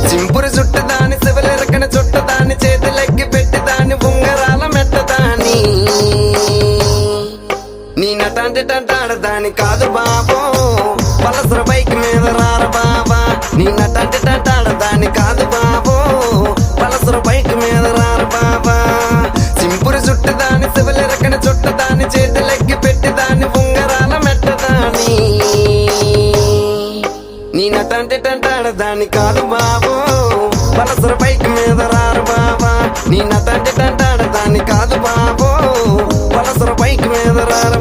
సింపురు చుట్టదాని శివలెరకన చుట్టదాని చేతులెక్కి పెట్టిదాని ఉంగరాల మెట్టదాని నీ నటాంటి టంటాడదాని కాదు బాబో పలసర బైక్ మీద రార బాబా నీ నటాంటి టంటాడదాని కాదు బాబో పలసర బైక్ మీద రార బాబా సింపురు చుట్టదాని శివలెరకన చుట్టదాని చేతులెక్కి పెట్టిదాని ఉంగరాల మెట్టదాని నీ నటాంటి టంటాడదాని కాదు బాబో పలసర బైక్ మీద రారు బాబా నీ నటాంటి టంటాడదాని కాదు బాబో పలసర బైక్ మీద రారు